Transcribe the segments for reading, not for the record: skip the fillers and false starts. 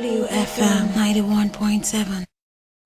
WFM 91.7.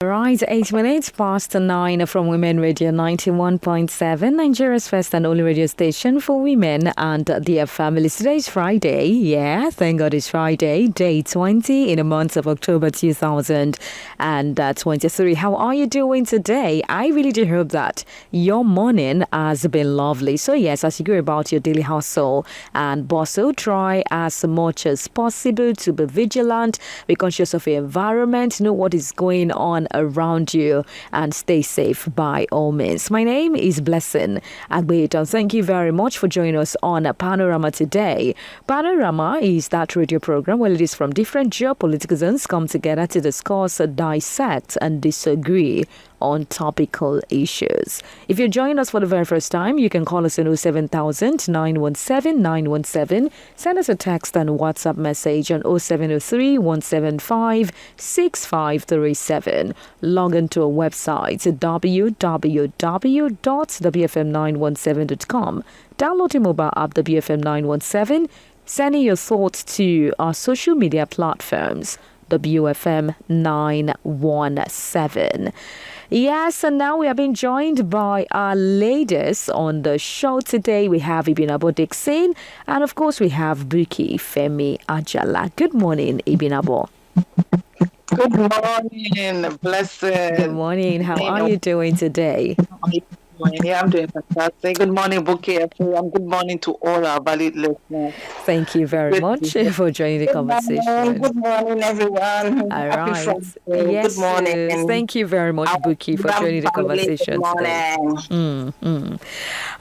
Right, 8 minutes past 9 from Women Radio 91.7, Nigeria's first and only radio station for women and their families. Today is Friday. Yeah, thank God it's Friday, day 20 in the month of October 2023. How are you doing today? I really do hope that your morning has been lovely. So yes, as you go about your daily hustle and bustle, try as much as possible to be vigilant, be conscious of your environment, know what is going on around you, and stay safe by all means. My name is Blessing Agbeton. Thank you very much for joining us on Panorama today. Panorama is that radio program where leaders from different geopolitical zones come together to discuss, dissect, and disagree on topical issues. If you're joining us for the very first time, you can call us on 07000 917 917. Send us a text and WhatsApp message on 0703 175 6537. Log into our website at www.wfm917.com. Download the mobile app WFM 917. Sending your thoughts to our social media platforms WFM 917. Yes, and now we are being joined by our ladies on the show today. We have Ibinabo Dixon, and of course we have Buki Femi Ajala. Good morning, Ibinabo. Good morning, Blessed. Good morning. How are you doing today? Yeah, I'm doing fantastic. Good morning, Buki. And good morning to all our valid listeners. Thank you very much for joining the conversation. Good morning, everyone. All Happy right. Friday. Yes, Good morning. Thank you very much, Buki, for joining the conversation today.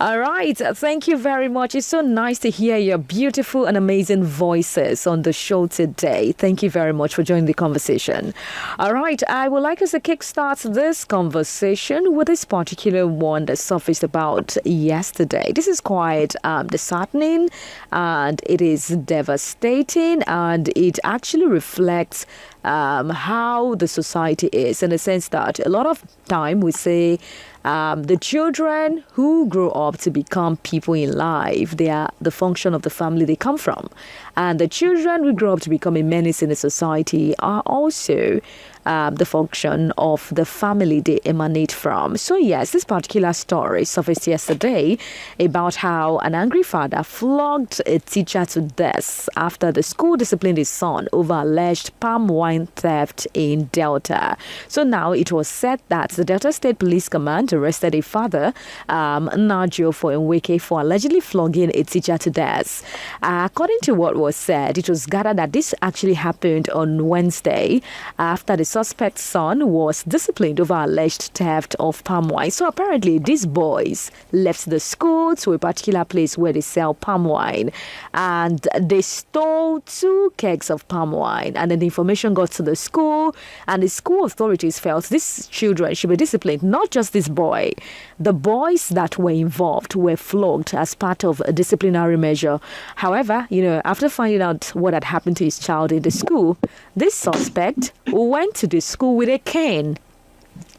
All right. Thank you very much. It's so nice to hear your beautiful and amazing voices on the show today. Thank you very much for joining the conversation. All right. I would like us to kickstart this conversation with this particular one that surfaced about yesterday. This is quite disheartening, and it is devastating, and it actually reflects how the society is, in the sense that a lot of time we say the children who grow up to become people in life, they are the function of the family they come from. And the children who grow up to become a menace in the society are also the function of the family they emanate from. So yes, this particular story surfaced yesterday about how an angry father flogged a teacher to death after the school disciplined his son over alleged palm wine theft in Delta. So now it was said that the Delta State Police Command arrested a father, Najo Foyenweke, for allegedly flogging a teacher to death. According to what was said, it was gathered that this actually happened on Wednesday after the suspect's son was disciplined over alleged theft of palm wine. So apparently these boys left the school to a particular place where they sell palm wine, and they stole 2 kegs of palm wine, and then the information got to the school, and the school authorities felt these children should be disciplined. Not just this boy, the boys that were involved were flogged as part of a disciplinary measure. However, after finding out what had happened to his child in the school, this suspect went to the school with a cane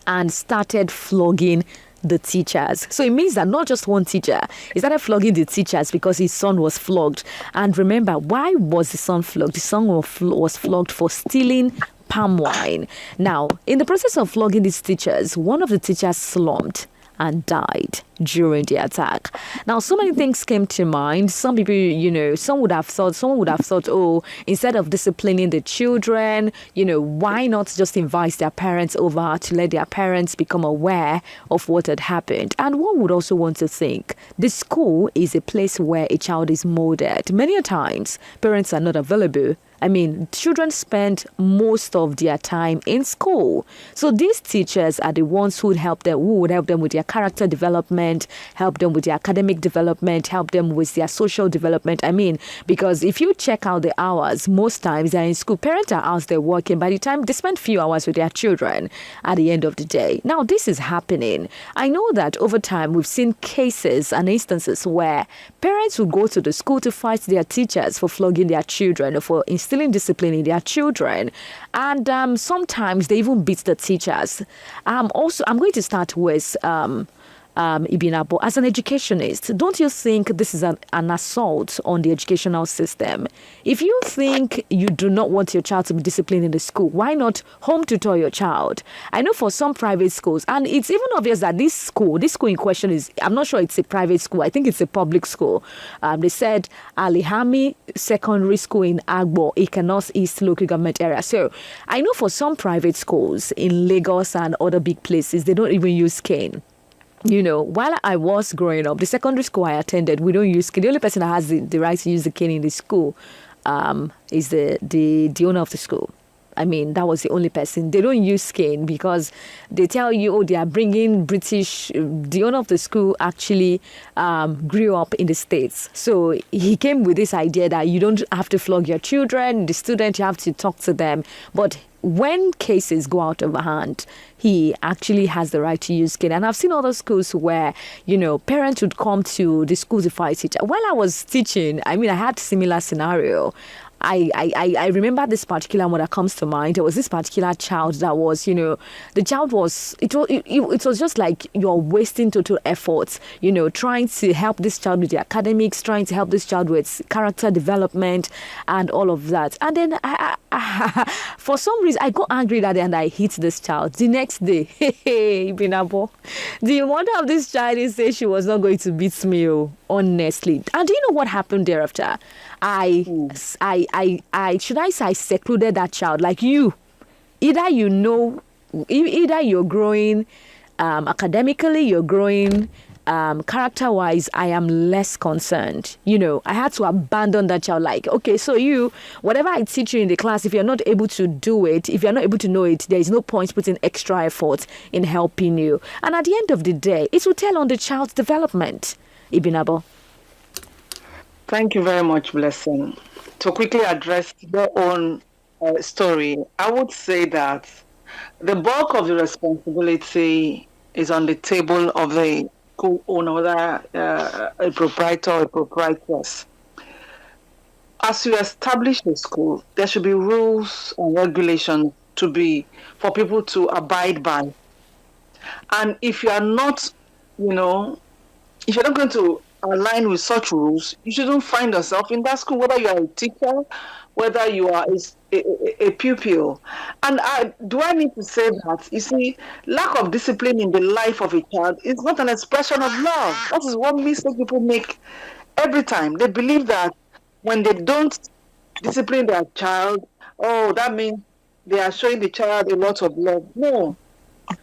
and started flogging the teachers. So it means that not just one teacher, he started flogging the teachers because his son was flogged. And remember, why was the son flogged? The son was flogged for stealing palm wine. Now, in the process of flogging these teachers, one of the teachers slumped and died during the attack. Now, so many things came to mind. Some people, someone would have thought, oh, instead of disciplining the children, why not just invite their parents over to let their parents become aware of what had happened? And one would also want to think the school is a place where a child is molded. Many a times, parents are not available. I mean, children spend most of their time in school. So these teachers are the ones who would help them with their character development, help them with their academic development, help them with their social development. I mean, because if you check out the hours, most times they're in school. Parents are out there working. By the time they spend few hours with their children at the end of the day. Now, this is happening. I know that over time we've seen cases and instances where parents will go to the school to fight their teachers for flogging their children or for instilling discipline in their children, and sometimes they even beat the teachers. I'm going to start with Ibinabo, as an educationist, don't you think this is an assault on the educational system? If you think you do not want your child to be disciplined in the school, why not home tutor your child? I know for some private schools, and it's even obvious that this school in question is, I'm not sure it's a private school, I think it's a public school. They said Alihami Secondary School in Agbo, Ikenos East local government area. So I know for some private schools in Lagos and other big places, they don't even use cane. While I was growing up, the secondary school I attended, we don't use cane. The only person that has the right to use the cane in the school is the owner of the school. I mean, that was the only person. They don't use cane because they tell you, they are bringing British. The owner of the school actually grew up in the States. So he came with this idea that you don't have to flog your children, the student, you have to talk to them. But when cases go out of hand, he actually has the right to use cane. And I've seen other schools where, parents would come to the school to fight teacher. While I was teaching, I had similar scenario. I remember this particular one that comes to mind. There was this particular child that was, the child was, it was just like you're wasting total efforts, trying to help this child with the academics, trying to help this child with character development and all of that. And then for some reason, I got angry that day and I hit this child. The next day, Binabo, the mother of this child said she was not going to beat me, honestly. And do you know what happened thereafter? I should I say I secluded that child. Like either you're growing academically, you're growing character-wise. I am less concerned. I had to abandon that child. Like, okay, so whatever I teach you in the class, if you're not able to do it, if you're not able to know it, there is no point putting extra effort in helping you. And at the end of the day, it will tell on the child's development. Ibinabo. Thank you very much, Blessing. To quickly address your own story, I would say that the bulk of the responsibility is on the table of the school owner, whether a proprietor or a proprietress. As you establish a school, there should be rules and regulations for people to abide by. And if you are not, if you're not going to align with such rules, you shouldn't find yourself in that school, whether you are a teacher, whether you are a pupil. And do I need to say that? You see, lack of discipline in the life of a child is not an expression of love. That is one mistake people make every time. They believe that when they don't discipline their child, that means they are showing the child a lot of love. No.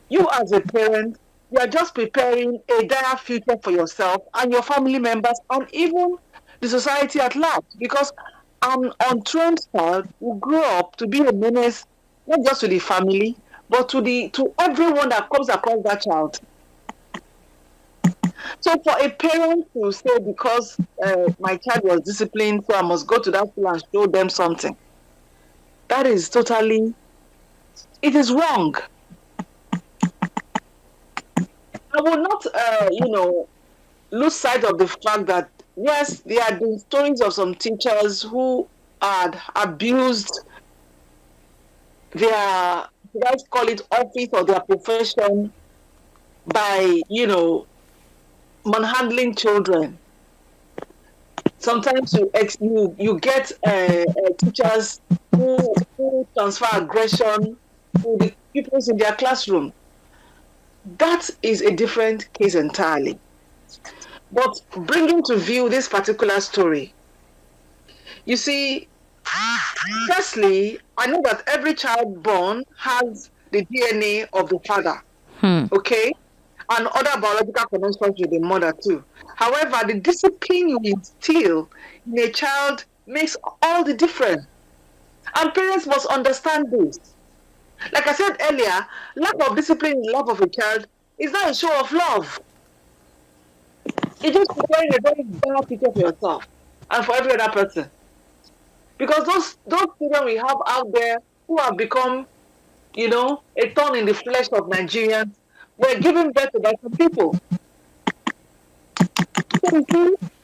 You as a parent, you are just preparing a dire future for yourself and your family members and even the society at large, because an untrained child will grow up to be a menace not just to the family but to everyone that comes across that child. So for a parent to say, because my child was disciplined, so I must go to that school and show them something, that is it is wrong. I will not, lose sight of the fact that, yes, there are been stories of some teachers who had abused their, let's call it office or their profession by, manhandling children. Sometimes you get teachers who transfer aggression to the pupils in their classroom. That is a different case entirely. But bringing to view this particular story, you see, firstly, I know that every child born has the DNA of the father, okay? And other biological connections with the mother too. However, the discipline you instill in a child makes all the difference. And parents must understand this. Like I said earlier, lack of discipline in the love of a child is not a show of love. It's just preparing a very bad picture for yourself and for every other person. Because those children we have out there who have become, a thorn in the flesh of Nigerians, were giving birth to by some people. So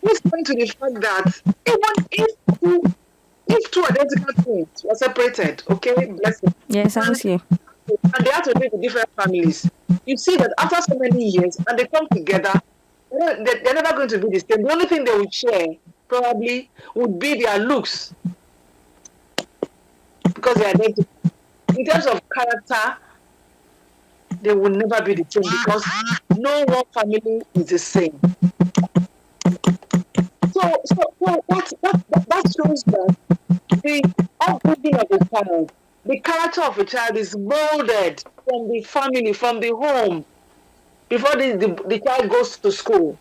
let's point to the fact that even if two identical twins were separated, okay, bless them. Yes, I was here. And they had to live in different families. You see that after so many years, and they come together, they're never going to be the same. The only thing they would share probably would be their looks, because they are identical. In terms of character, they will never be the same, because no one family is the same. So that shows that the upbringing of a child, the character of a child is molded from the family, from the home, before the child goes to school.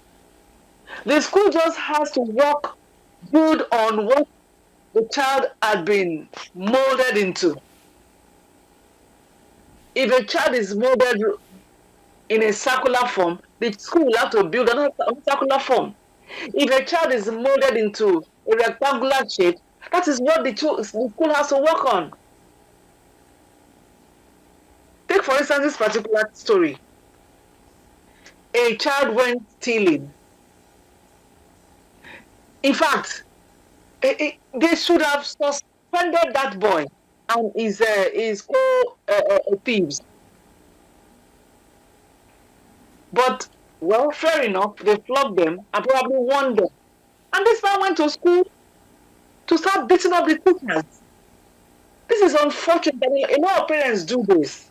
The school just has to work good on what the child had been molded into. If a child is molded in a circular form, the school will have to build another circular form. If a child is molded into a rectangular shape, that is what the school has to work on. Take, for instance, this particular story. A child went stealing. In fact, they should have suspended that boy and his thieves. But, well, fair enough, they flogged them and probably warned them. And this man went to school to start beating up the teachers. This is unfortunate. A lot of parents do this.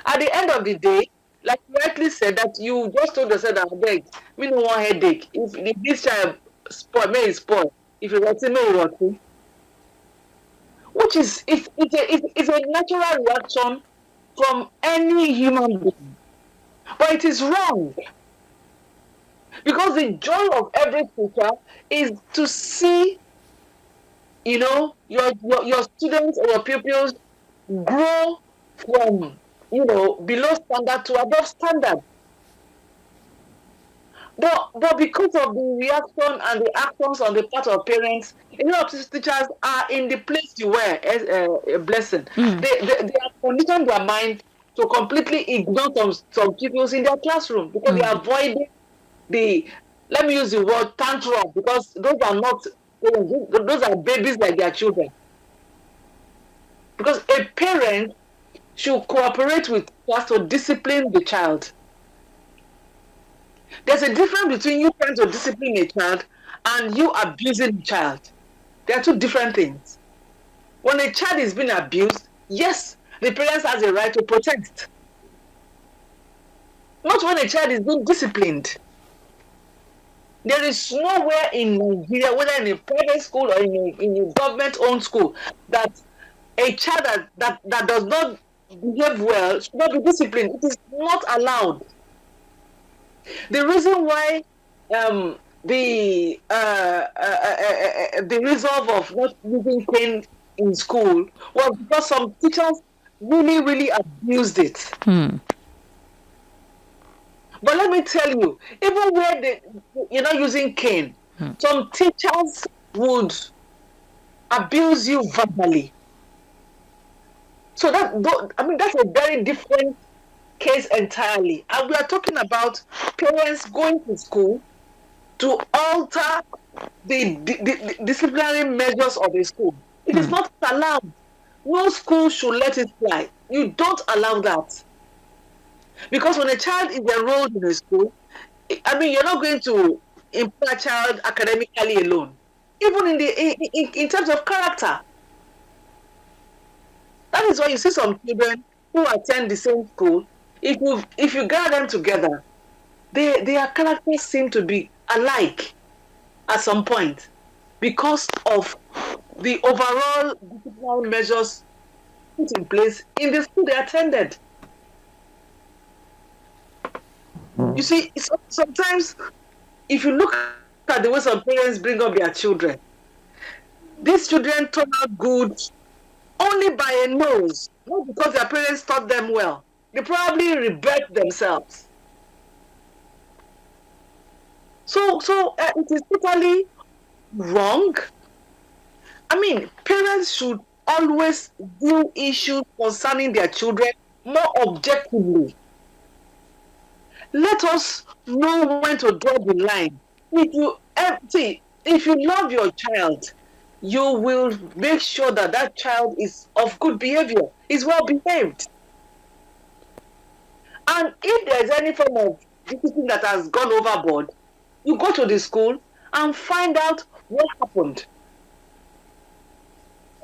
At the end of the day, like you rightly said, that you just told yourself that, beg, me no want headache. If this child spoil, may he spoil. If you want to, may you want to. Which is, it's a natural reaction from any human being. But it is wrong. Because the joy of every teacher is to see, your students or your pupils grow from, below standard to above standard. But because of the reaction and the actions on the part of parents, a lot of teachers are in the place you were, as a blessing. They have conditioned their mind to completely ignore some pupils in their classroom, because they are avoiding let me use the word tantrum, because those are babies like their children. Because a parent should cooperate with class to discipline the child. There's a difference between you trying to discipline a child and you abusing a child. They are two different things. When a child is being abused, yes, the parents has a right to protect. Not when a child is being disciplined. There is nowhere in Nigeria, whether in a private school or in a government-owned school, that a child that does not behave well should not be disciplined. It is not allowed. The reason why the resolve of not using cane in school was because some teachers really, really abused it. But let me tell you, even where you're not using cane, some teachers would abuse you verbally. So that's a very different case entirely. And we are talking about parents going to school to alter the disciplinary measures of a school. It is not allowed. No school should let it fly. You don't allow that. Because when a child is enrolled in a school, you're not going to impact a child academically alone. Even in terms of character. That is why you see some children who attend the same school. If you gather them together, their characters seem to be alike at some point, because of the overall disciplinary measures put in place in the school they attended. You see, sometimes if you look at the way some parents bring up their children, these children turn out good only by a nose, not because their parents taught them well. They probably rebelled themselves. So it is totally wrong. Parents should always view issues concerning their children more objectively. Let us know when to draw the line. If you love your child, you will make sure that child is of good behavior, is well behaved. And if there's any form of discipline that has gone overboard, you go to the school and find out what happened,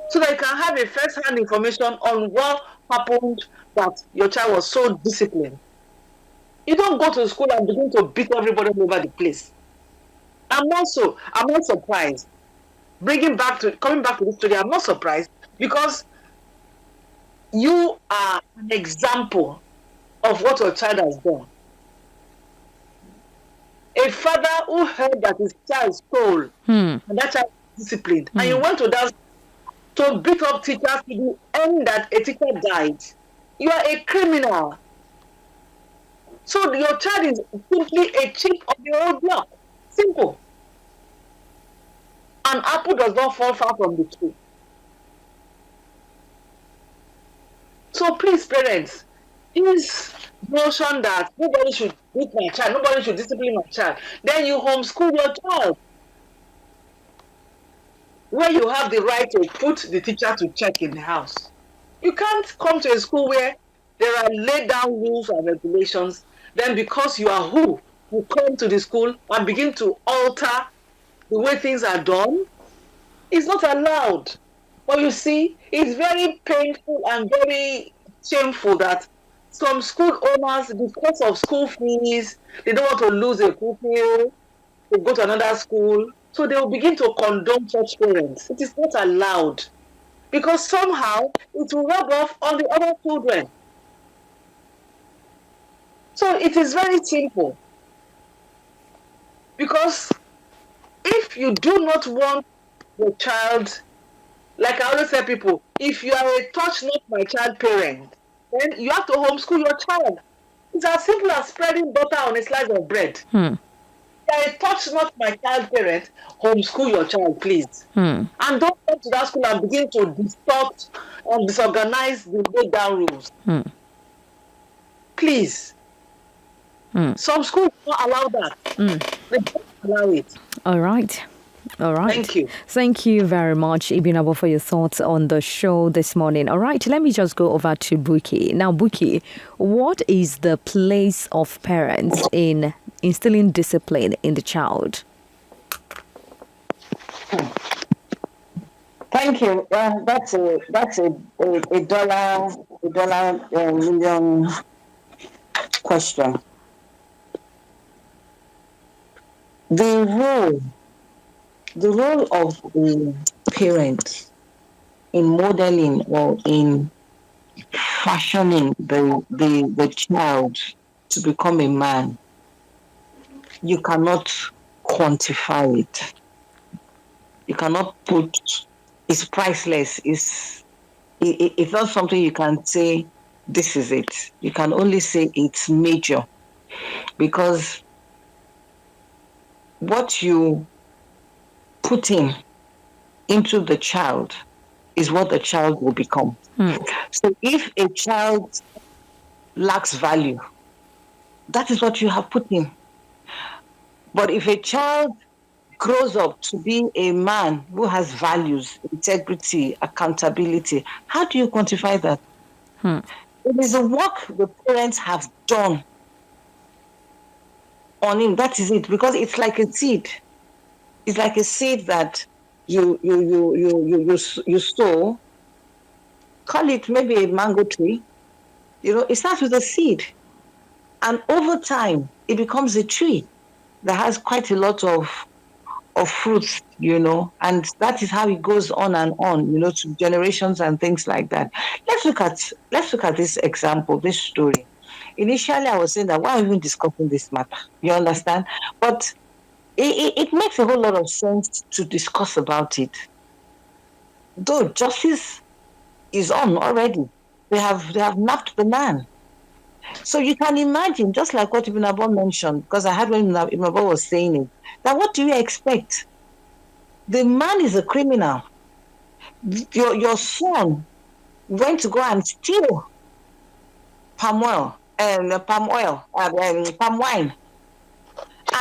so that you can have a first-hand information on what happened that your child was so disciplined. You don't go to school and begin to beat everybody all over the place. I'm not surprised. Coming back to this story, I'm not surprised, because you are an example of what your child has done. A father who heard that his child stole, and that child was disciplined, and you went to that to beat up teachers to the end that a teacher died. You are a criminal. So your child is simply a chip of your own block. Simple. An apple does not fall far from the tree. So please, parents, this notion that nobody should beat my child, nobody should discipline my child, then you homeschool your child, where you have the right to put the teacher to check in the house. You can't come to a school where there are laid down rules and regulations, then because you are who, you come to the school and begin to alter the way things are done. It's not allowed. But you see, it's very painful and very shameful that some school owners, because of school fees, they don't want to lose a pupil, to go to another school, so they will begin to condone such parents. It is not allowed, because somehow it will rub off on the other children. So it is very simple. Because if you do not want your child, like I always tell people, if you are a touch not my child parent, then you have to homeschool your child. It's as simple as spreading butter on a slice of bread. If you are a touch not my child parent, homeschool your child, please. And don't come to that school and begin to distort and disorganize the laid down rules. Please. Some schools don't allow that. They don't allow it. All right. Thank you. Thank you very much, Ibinabo, for your thoughts on the show this morning. All right, let me just go over to Buki. Now, Buki, what is the place of parents in instilling discipline in the child? Thank you. That's a dollar million question. The role of a parent in modeling or in fashioning the child to become a man, you cannot quantify it. You cannot it's priceless. It's not something you can say, this is it. You can only say it's major, because what you put into the child is what the child will become. So if a child lacks value, that is what you have put in. But if a child grows up to be a man who has values, integrity, accountability, how do you quantify that? It is the work the parents have done on him. That is it, because it's like a seed. It's like a seed that you sow. Call it maybe a mango tree. It starts with a seed, and over time it becomes a tree that has quite a lot of fruits. And that is how it goes on and on. To generations and things like that. Let's look at this example, this story. Initially, I was saying that why are we even discussing this matter? You understand? But it makes a whole lot of sense to discuss about it. Though justice is on already. They have nabbed the man. So you can imagine, just like what Ibn Abba mentioned, because I heard when Ibn Abba was saying it, that what do you expect? The man is a criminal. Your son went to go and steal palm wine.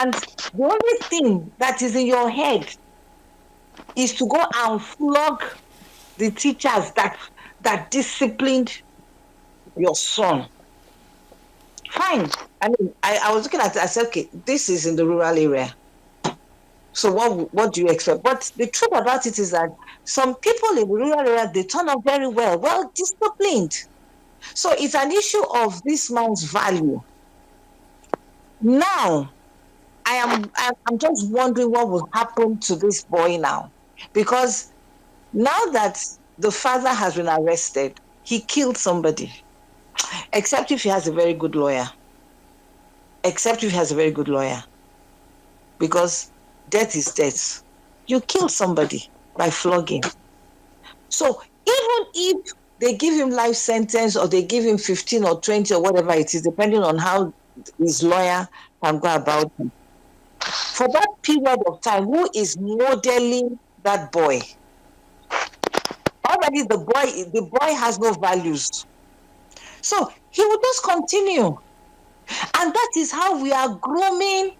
And the only thing that is in your head is to go and flog the teachers that disciplined your son. Fine. fine. I mean, I was looking at it, I said, okay, this is in the rural area. So what do you expect? But the truth about it is that some people in the rural area, they turn out very well disciplined. So it's an issue of this man's value. Now, I'm just wondering what will happen to this boy now. Because now that the father has been arrested, he killed somebody. Except if he has a very good lawyer. Because death is death. You kill somebody by flogging. So even if they give him life sentence or they give him 15 or 20 or whatever it is, depending on how his lawyer can go about it, for that period of time, who is modeling that boy? Already the boy has no values. So he will just continue. And that is how we are grooming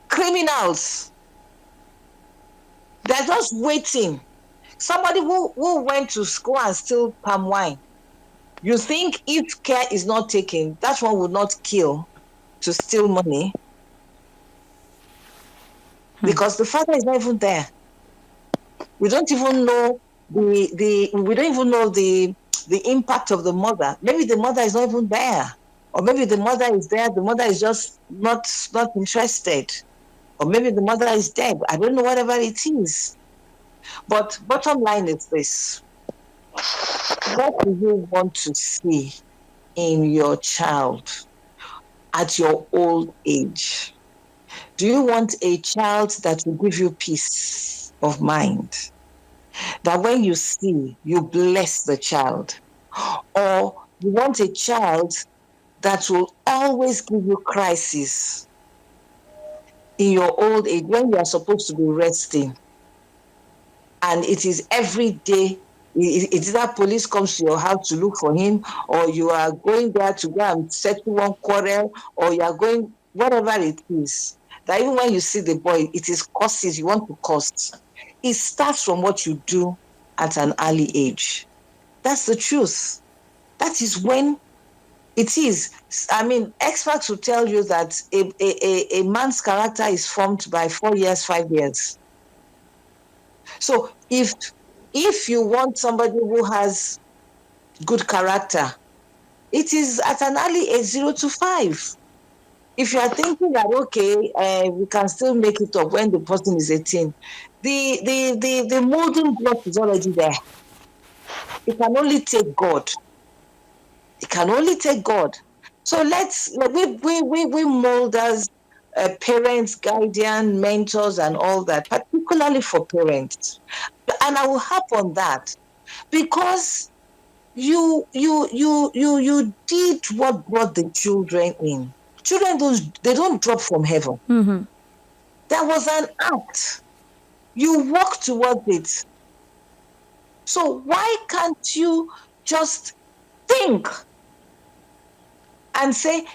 criminals. They're just waiting. Somebody who went to school and steal palm wine. You think if care is not taken, that one would not kill to steal money? Because the father is not even there. We don't even know the impact of the mother. Maybe the mother is not even there. Or maybe the mother is there, the mother is just not interested. Or maybe the mother is dead. I don't know, whatever it is. But bottom line is this. What do you want to see in your child at your old age? Do you want a child that will give you peace of mind? That when you see, you bless the child? Or you want a child that will always give you crisis in your old age when you are supposed to be resting? And it is every day. It's either police comes to your house to look for him, or you are going there to go and settle one quarrel, or you are going, whatever it is. That even when you see the boy, it is causes you want to cause. It starts from what you do at an early age. That's the truth. That is when it is. I mean, experts will tell you that a man's character is formed by 4 years, 5 years. So if you want somebody who has good character, it is at an early age, 0 to 5. If you are thinking that, okay, we can still make it up when the person is 18, the molding block is already there. It can only take God. So we molders, parents, guardian, mentors, and all that, particularly for parents. And I will harp on that because you did what brought the children in. Children don't drop from heaven. Mm-hmm. There was an act. You walk towards it. So why can't you just think and say,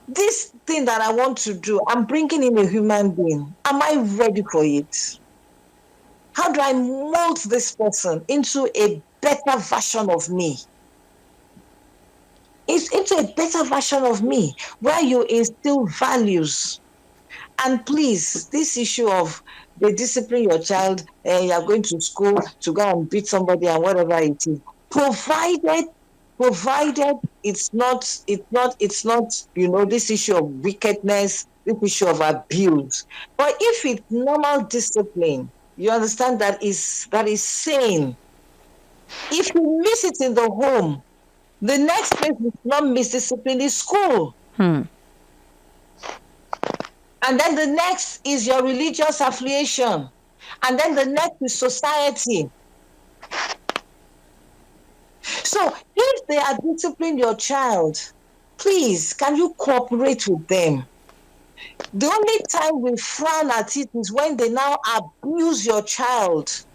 this thing that I want to do, I'm bringing in a human being. Am I ready for it? How do I mold this person into a better version of me? It's into a better version of me where you instill values. And please, this issue of they discipline your child and you're going to school to go and beat somebody and whatever it is, provided it's not, this issue of wickedness, this issue of abuse. But if it's normal discipline, you understand that is sane. If you miss it in the home, the next place is not misdiscipline is school. And then the next is your religious affiliation. And then the next is society. So if they are disciplining your child, please, can you cooperate with them? The only time we frown at it is when they now abuse your child.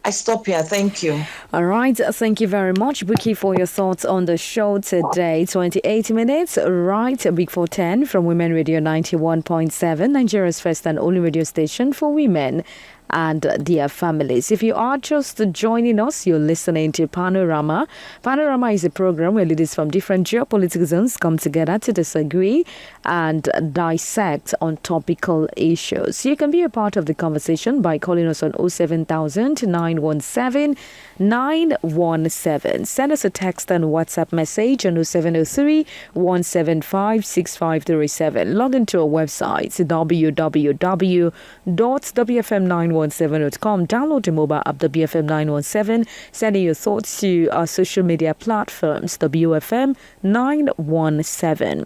I stop here. Thank you. All right. Thank you very much, Buki, for your thoughts on the show today. 28 minutes, right? Big 410 from Women Radio 91.7, Nigeria's first and only radio station for women. and their families. If you are just joining us, you're listening to Panorama. Panorama is a program where leaders from different geopolitical zones come together to disagree and dissect on topical issues. You can be a part of the conversation by calling us on 07000 917 917. Send us a text and WhatsApp message on 0703 175 6537. Log into our website www.wfm917.com. Download the mobile app WFM 917. Send in your thoughts to our social media platforms WFM 917.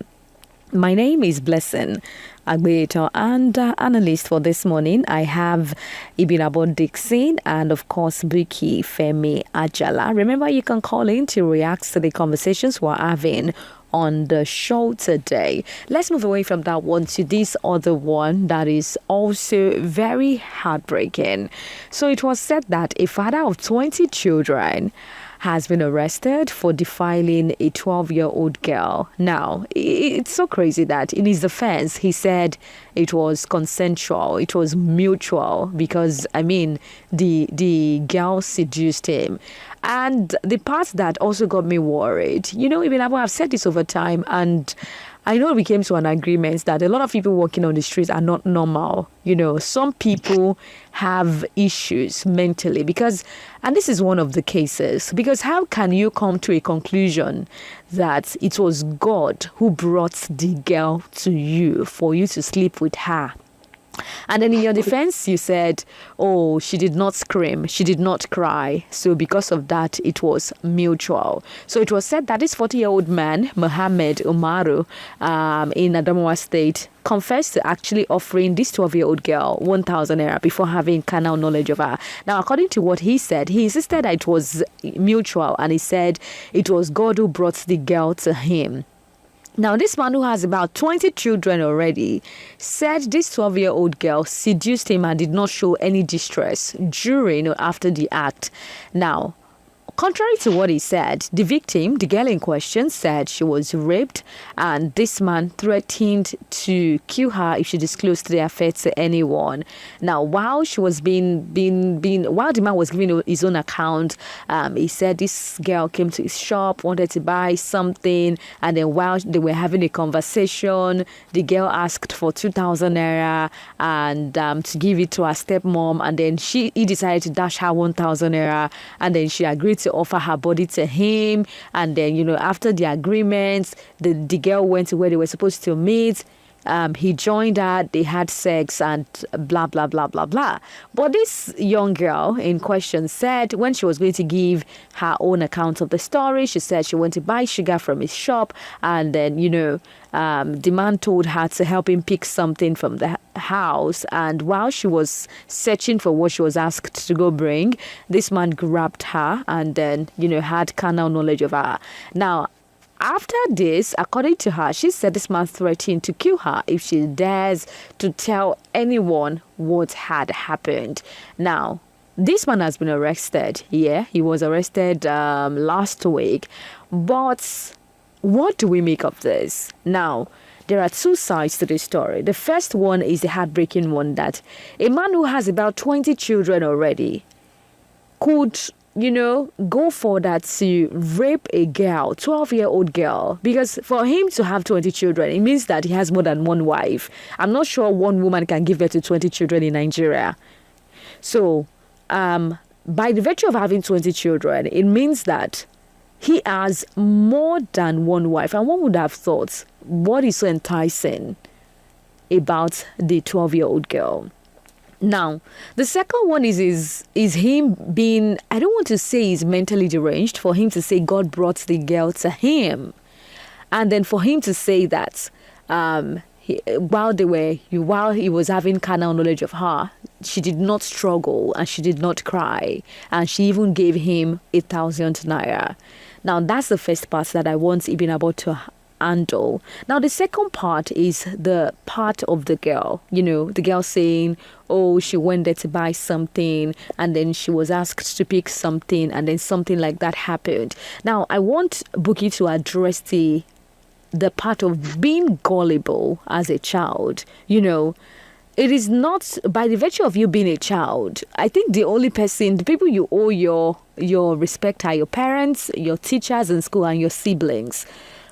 My name is Blessing Agbeto, and analyst for this morning, I have Ibinabo Dixon and, of course, Buki Femi Ajala. Remember, you can call in to react to the conversations we're having on the show today. Let's move away from that one to this other one that is also very heartbreaking. So it was said that a father of 20 children has been arrested for defiling a 12-year-old girl. Now, it's so crazy that in his defense, he said it was consensual, it was mutual, because, the girl seduced him. And the part that also got me worried, even I've said this over time, and I know we came to an agreement that a lot of people walking on the streets are not normal. Some people have issues mentally and this is one of the cases, because how can you come to a conclusion that it was God who brought the girl to you for you to sleep with her? And then in your defense, you said, oh, she did not scream, she did not cry. So because of that, it was mutual. So it was said that this 40-year-old man, Mohammed Umaru, in Adamawa State, confessed to actually offering this 12-year-old girl 1,000 naira before having carnal knowledge of her. Now, according to what he said, he insisted that it was mutual, and he said it was God who brought the girl to him. Now, this man who has about 20 children already said this 12-year-old girl seduced him and did not show any distress during or after the act. Now, contrary to what he said, the victim, the girl in question, said she was raped, and this man threatened to kill her if she disclosed the affair to anyone. Now, while she was while the man was giving his own account, he said this girl came to his shop, wanted to buy something, and then while they were having a conversation, the girl asked for 2,000 naira and to give it to her stepmom, and then he decided to dash her 1,000 naira, and then she agreed to offer her body to him. And then, after the agreements, the girl went to where they were supposed to meet. He joined her, they had sex, and blah, blah, blah, blah, blah. But this young girl in question said when she was going to give her own account of the story, she said she went to buy sugar from his shop, and then, the man told her to help him pick something from the house. And while she was searching for what she was asked to go bring, this man grabbed her and then, had carnal knowledge of her. Now, after this, according to her, she said this man threatened to kill her if she dares to tell anyone what had happened. Now, this man has been arrested. Yeah, he was arrested last week. But what do we make of this? Now, there are two sides to this story. The first one is the heartbreaking one that a man who has about 20 children already could go for that to rape a girl, 12-year-old girl, because for him to have 20 children, it means that he has more than one wife. I'm not sure one woman can give birth to 20 children in Nigeria. So, by the virtue of having 20 children, it means that he has more than one wife. And one would have thought, what is so enticing about the 12-year-old girl? Now, the second one is him being, I don't want to say he's mentally deranged, for him to say God brought the girl to him. And then for him to say that while he was having carnal knowledge of her, she did not struggle and she did not cry. And she even gave him 1,000 naira. Now, that's the first part that I want Ibn about to handle. Now, the second part is the part of the girl, the girl saying, oh, she went there to buy something and then she was asked to pick something and then something like that happened. Now, I want Buki to address the part of being gullible as a child. it is not by the virtue of you being a child. I think the people you owe your respect are your parents, your teachers in school, and your siblings,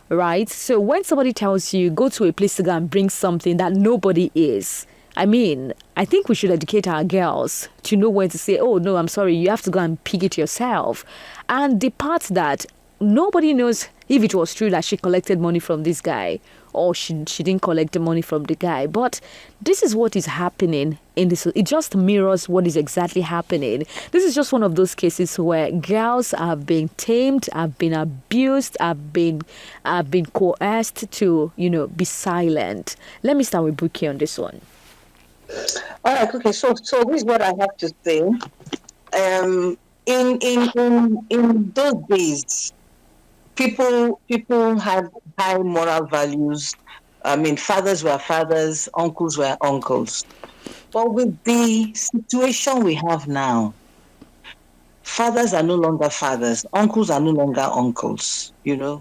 right? So when somebody tells you go to a place to go and bring something that nobody is, I mean, I think we should educate our girls to know when to say, oh no, I'm sorry, you have to go and pick it yourself, and the part that nobody knows if it was true that she collected money from this guy or she didn't collect the money from the guy. But this is what is happening in this. It just mirrors what is exactly happening. This is just one of those cases where girls have been tamed, have been abused, have been coerced to, be silent. Let me start with Buki on this one. All right, okay. So this is what I have to say. In those days, people had high moral values. I mean, fathers were fathers, uncles were uncles. But with the situation we have now, fathers are no longer fathers, uncles are no longer uncles.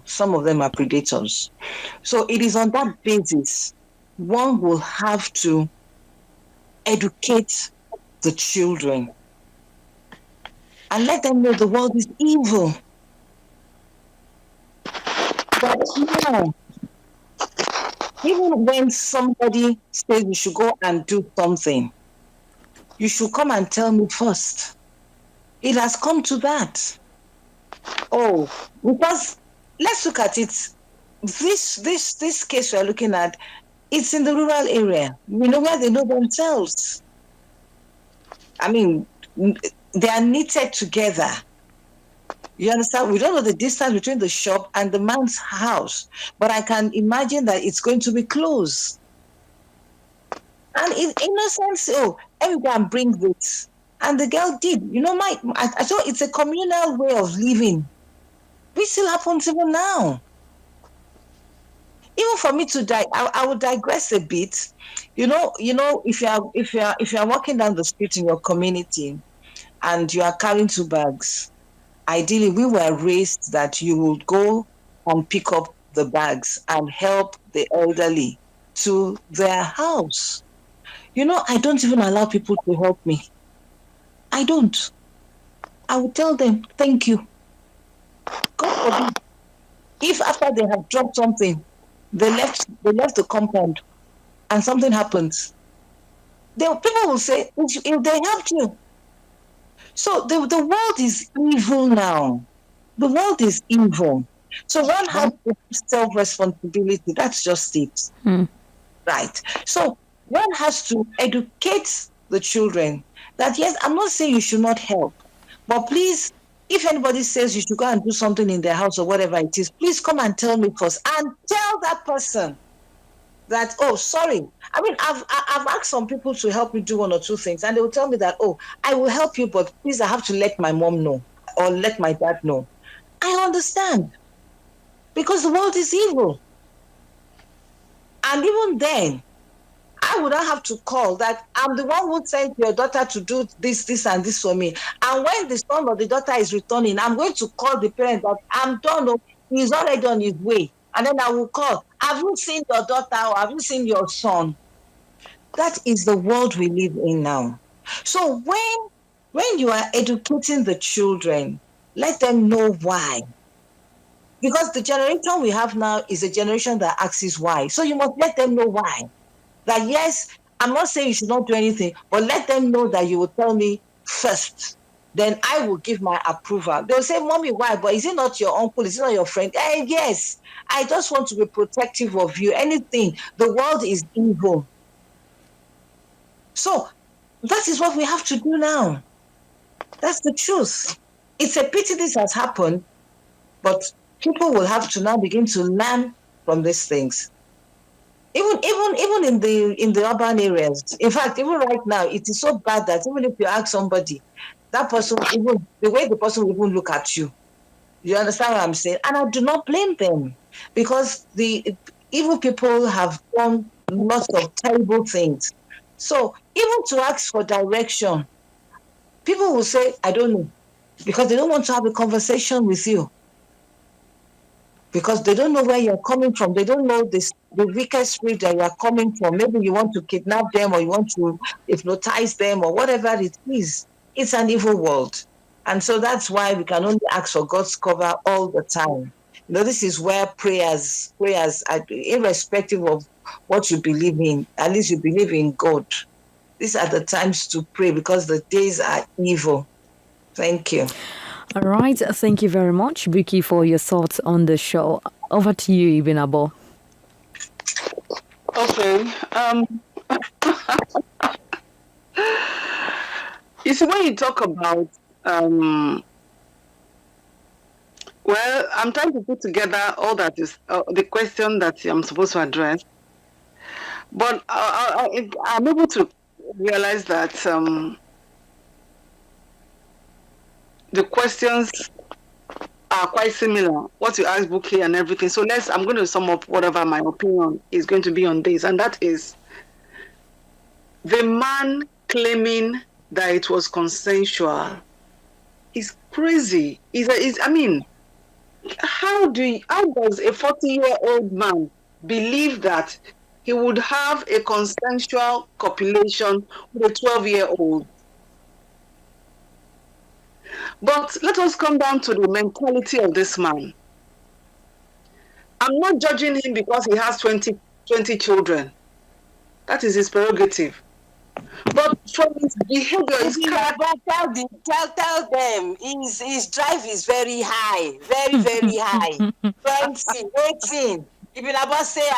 Some of them are predators. So it is on that basis one will have to educate the children and let them know the world is evil. But no, even when somebody says you should go and do something, you should come and tell me first. It has come to that. Oh, because let's look at it. This case we're looking at, it's in the rural area. Where they know themselves. I mean, they are knitted together. You understand? We don't know the distance between the shop and the man's house, but I can imagine that it's going to be close. And in innocence, let me go and bring this. And the girl did. I thought it's a communal way of living, which still happens even now. Even for me to die, I would digress a bit. If you are walking down the street in your community and you are carrying 2 bags, ideally we were raised that you would go and pick up the bags and help the elderly to their house. I don't even allow people to help me. I don't. I will tell them, thank you. God forbid, if after they have dropped something, they left the compound and something happens, people will say, if they helped you. So the world is evil now. The world is evil. So one has self-responsibility. That's just it. Right. So one has to educate the children that, yes, I'm not saying you should not help, but please, if anybody says you should go and do something in their house or whatever it is, please come and tell me first, and tell that person that, oh, sorry. I mean, I've asked some people to help me do 1 or 2 things, and they will tell me that, oh, I will help you, but please, I have to let my mom know or let my dad know. I understand, because the world is evil. And even then, I would not have to call that I'm the one who sent your daughter to do this, and this for me. And when the son or the daughter is returning, I'm going to call the parent that I'm done. He's already on his way. And then I will call, have you seen your daughter or have you seen your son? That is the world we live in now. So when you are educating the children, let them know why. Because the generation we have now is a generation that asks why. So you must let them know why. That yes, I'm not saying you should not do anything, but let them know that you will tell me first. Then I will give my approval. They'll say, Mommy, why? But is it not your uncle? Is it not your friend? Yes, I just want to be protective of you. Anything. The world is evil. So that is what we have to do now. That's the truth. It's a pity this has happened, but people will have to now begin to learn from these things. Even in the urban areas. In fact, even right now, it is so bad that even if you ask somebody, that person, even the way the person will even look at you. You understand what I'm saying? And I do not blame them, because the evil people have done lots of terrible things. So even to ask for direction, people will say, I don't know, because they don't want to have a conversation with you. because they don't know where you're coming from. They don't know the weakest spirit that you're coming from. Maybe you want to kidnap them or you want to hypnotize them or whatever it is. It's an evil world. And so that's why we can only ask for God's cover all the time. This is where prayers, irrespective of what you believe in, at least you believe in God. These are the times to pray because the days are evil. Thank you. All right. Thank you very much, Vicky, for your thoughts on the show. Over to you, Ibinabo. Okay. You see, when you talk about, well, I'm trying to put together all that is the question that I'm supposed to address, but I'm able to realize that the questions are quite similar. What you asked, Buki, and everything. So I'm going to sum up whatever my opinion is going to be on this, and that is the man claiming that it was consensual is crazy. How does a 40-year-old man believe that he would have a consensual copulation with a 12-year-old? But let us come down to the mentality of this man. I'm not judging him because he has 20 children. That is his prerogative. But from his behavior, tell them his drive is very high, very, very high. 20, 18. Even about say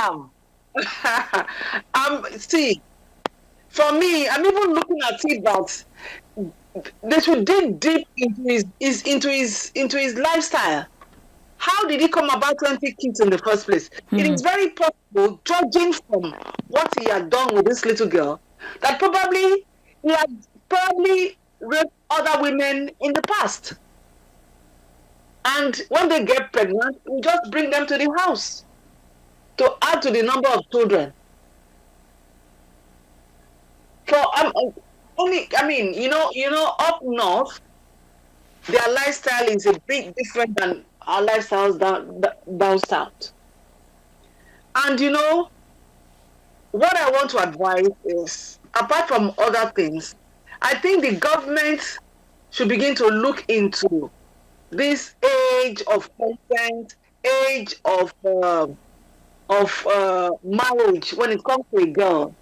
see, for me, I'm even looking at it that they should dig deep into his lifestyle. How did he come about 20 kids in the first place? It is very possible, judging from what he had done with this little girl, that probably he had raped other women in the past. And when they get pregnant, we just bring them to the house to add to the number of children. Up north, their lifestyle is a bit different than our lifestyles down south. And what I want to advise is, apart from other things, I think the government should begin to look into this age of consent, age of marriage when it comes to a girl.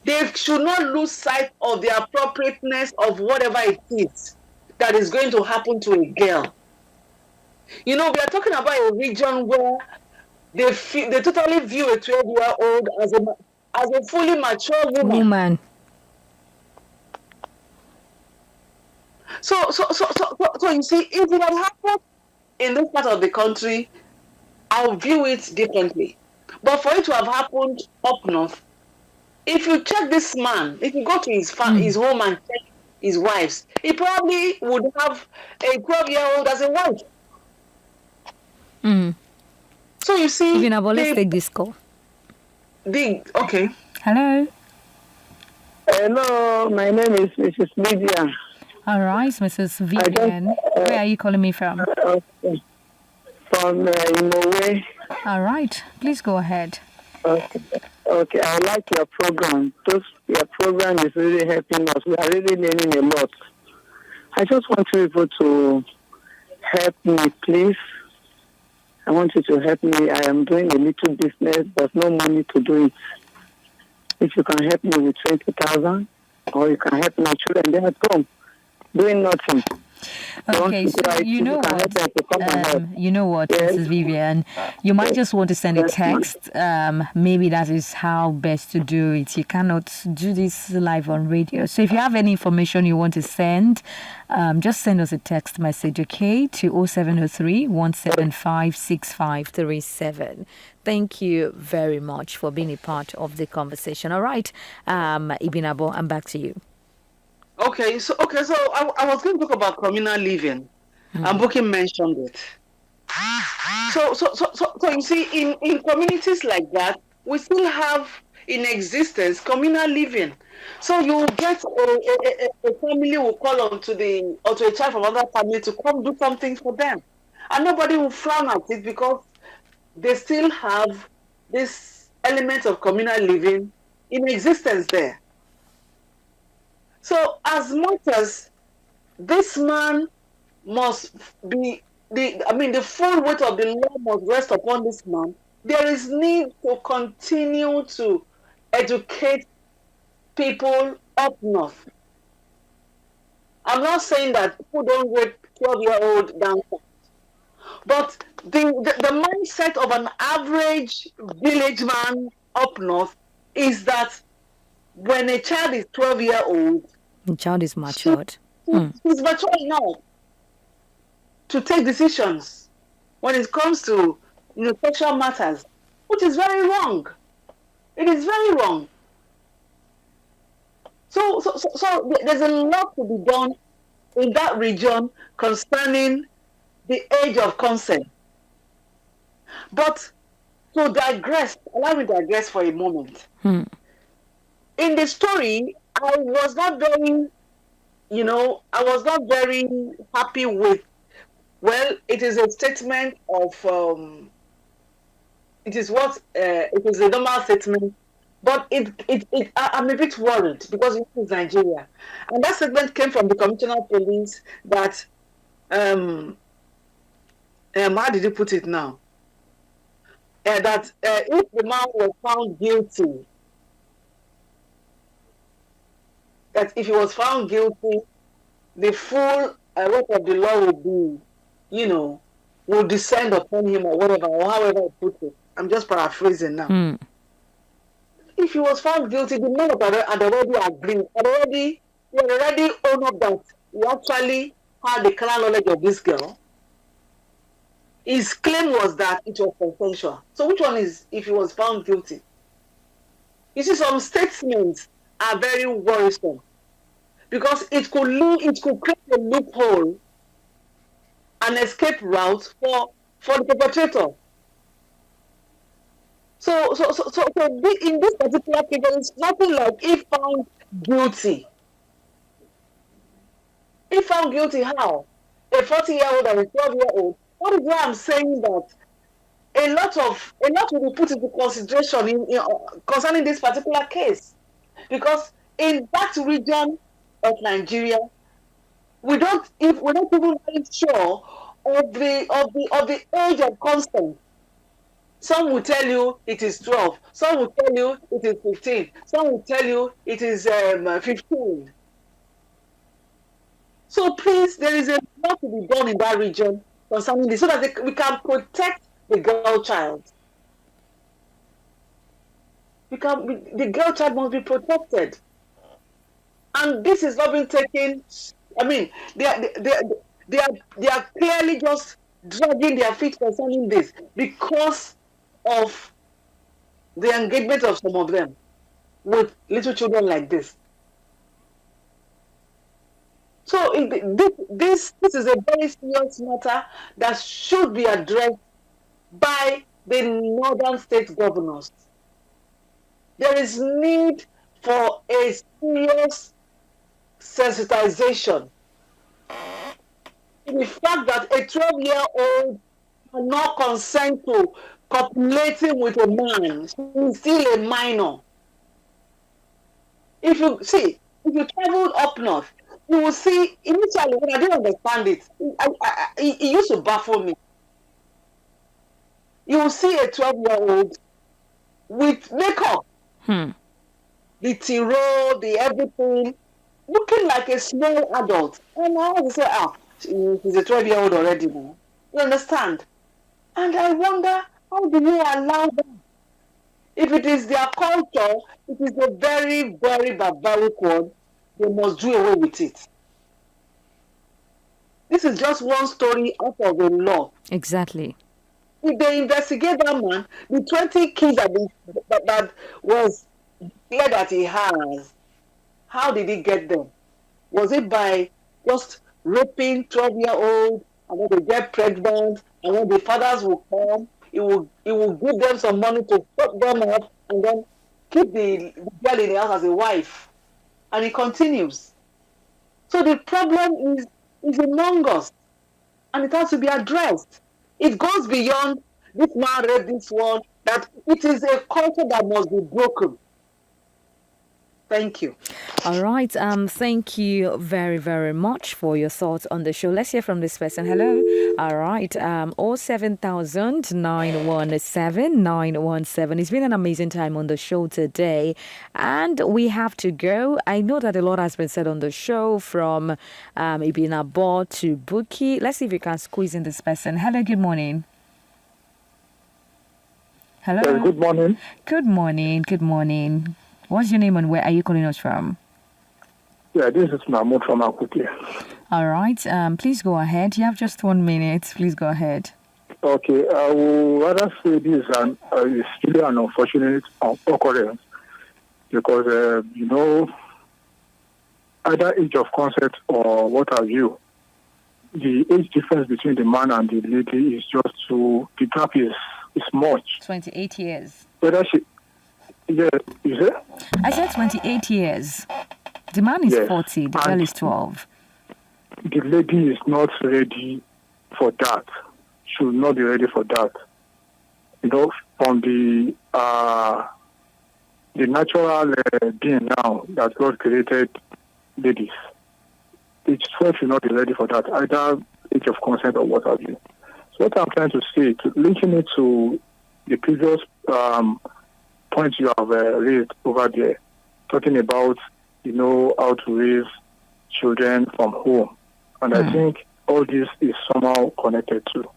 They should not lose sight of the appropriateness of whatever it is that is going to happen to a girl. We are talking about a region where they totally view a 12-year-old as a fully mature woman. So you see, if it had happened in this part of the country, I'll view it differently. But for it to have happened up north, if you check this man, if you go to his home and check his wives, he probably would have a 12-year-old as a wife. So you see, let's take this call. Okay. Hello. Hello, my name is Mrs. Lydia. All right, Mrs. Vivian. Where are you calling me from? From Imowe. All right, please go ahead. Okay, I like your program. Your program is really helping us. We are really learning a lot. I just want you people to help me, please. I want you to help me. I am doing a little business, but no money to do it. If you can help me with 20,000, or you can help my children, they are at home doing nothing. Okay, so you know what, yes. Mrs. Vivian, you might just want to send a text. Maybe that is how best to do it. You cannot do this live on radio. So if you have any information you want to send, just send us a text message, okay, to 0703 175 6537. Thank you very much for being a part of the conversation. All right, Ibinabo, I'm back to you. Okay, so I was going to talk about communal living, and Buki mentioned it. So you see, in communities like that, we still have in existence communal living. So you get a family will call on to a child from another family to come do something for them, And nobody will frown at it because they still have this element of communal living in existence there. So as much as this man must be the full weight of the law must rest upon this man, there is need to continue to educate people up north. I'm not saying that people don't rape 12-year-old down south, but the mindset of an average village man up north is that when a child is 12-year-old, The child is matured. he's mature enough to take decisions when it comes to sexual matters, which is very wrong. It is very wrong. So there's a lot to be done in that region concerning the age of consent. But to digress, allow me to digress for a moment. Hmm. In the story, I was not very happy with. Well, it is a statement of. It is a normal statement, but I'm a bit worried because it is Nigeria, and that statement came from the Commissioner of Police that how did he put it now? That if the man was found guilty, that if he was found guilty, the full weight of the law would be, will descend upon him or whatever, or however he put it. I'm just paraphrasing now. If he was found guilty, the man had already agreed, he had already owned up that he actually had the carnal knowledge of this girl. His claim was that it was consensual. So which one is if he was found guilty? You see, some statements are very worrisome because it could create a loophole, an escape route for the perpetrator. So in this particular case, there is nothing like if found guilty. If found guilty, how? A 40-year-old and a 12-year-old. What is why I'm saying that a lot will be put into consideration concerning this particular case, because in that region of Nigeria, we're not even very sure of the age of consent. Some will tell you it is 12. Some will tell you it is 15. Some will tell you it is 15. So please, there is a lot to be done in that region concerning this, so that we can protect the girl child. The girl child must be protected, and this is not being taken. I mean, they are clearly just dragging their feet concerning this because of the engagement of some of them with little children like this. So this is a very serious matter that should be addressed by the northern state governors. There is need for a serious sensitization in the fact that a 12-year-old cannot consent to copulating with a man. He's still a minor. If you travel up north, you will see, initially, when I didn't understand it, it used to baffle me. You will see a 12-year-old with makeup, the tiro, the everything, looking like a small adult. And I have to say, he's a 12-year-old already now. You understand? And I wonder, how do you allow them? If it is their culture, it is a very, very barbaric one. They must do away with it. This is just one story out of the law. Exactly. If they investigate that man, the 20 kids that was clear that he has, how did he get them? Was it by just raping 12-year-old and then they get pregnant and then the fathers will come, he will give them some money to put them up and then keep the girl in the house as a wife. And he continues. So the problem is among us. and it has to be addressed. It goes beyond this man read this one, that it is a culture that must be broken. Thank you. All right. Thank you very, very much for your thoughts on the show. Let's hear from this person. Hello. All right. 07000 917. It's been an amazing time on the show today. And we have to go. I know that a lot has been said on the show, from Ibinabo to Buki. Let's see if you can squeeze in this person. Hello, good morning. Hello. Good morning. Good morning. Good morning. What's your name and where are you calling us from? Yeah, this is Mahmoud from Akuti. All right. Please go ahead. You have just 1 minute. Please go ahead. Okay. I would rather say this is really an unfortunate occurrence because, either age of consent or what have you, the age difference between the man and the lady is just the gap is much. 28 years. Whether she, yeah, is it? I said 28 years. The man is 40. The girl is 12. The lady is not ready for that. She will not be ready for that. From the natural being now that God created ladies, each 12 should not be ready for that, either age of consent or what have you. So what I'm trying to say, linking it to the previous points you have raised over there, talking about, how to raise children from home. And I think all this is somehow connected too.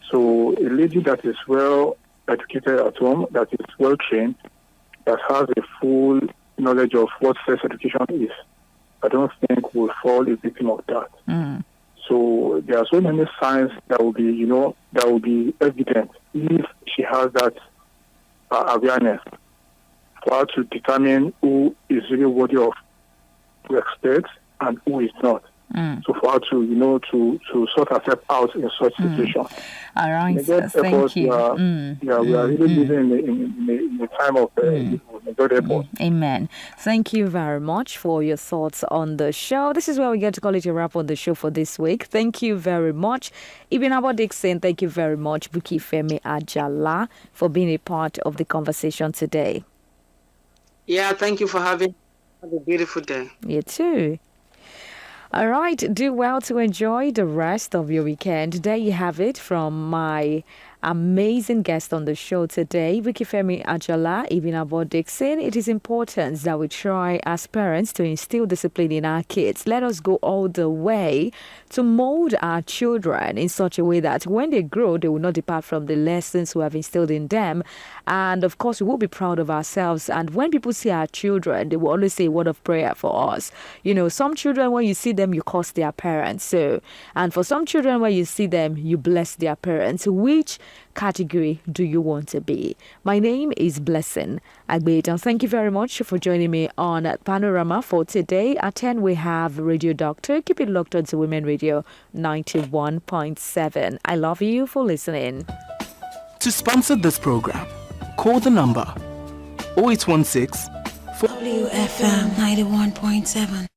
So a lady that is well educated at home, that is well trained, that has a full knowledge of what sex education is, I don't think will fall a victim of that. So there are so many signs that will be, that will be evident if she has that awareness for her to determine who is really worthy of respect and who is not. So for her to, to sort herself out in such situations. All right, thank you. We are really living in a time of Amen. Thank you very much for your thoughts on the show. This is where we get to call it a wrap on the show for this week. Thank you very much. Ibinabo Dixon, thank you very much. Buki Femi Ajala for being a part of the conversation today. Yeah, thank you for having. Have a beautiful day. You too. All right, do well to enjoy the rest of your weekend. There you have it from my amazing guest on the show today, Wikifemi Ajala, Ibinabo Dixon. It is important that we try as parents to instill discipline in our kids. Let us go all the way to mold our children in such a way that when they grow, they will not depart from the lessons we have instilled in them. And of course, we will be proud of ourselves. And when people see our children, they will always say a word of prayer for us. Some children, when you see them, you curse their parents. And for some children, when you see them, you bless their parents. Which category do you want to be? My name is Blessing Agbet, and thank you very much for joining me on Panorama for today. At 10, we have Radio Doctor. Keep it locked on to Women Radio 91.7. I love you for listening. To sponsor this program, call the number 0816 WFM 91.7.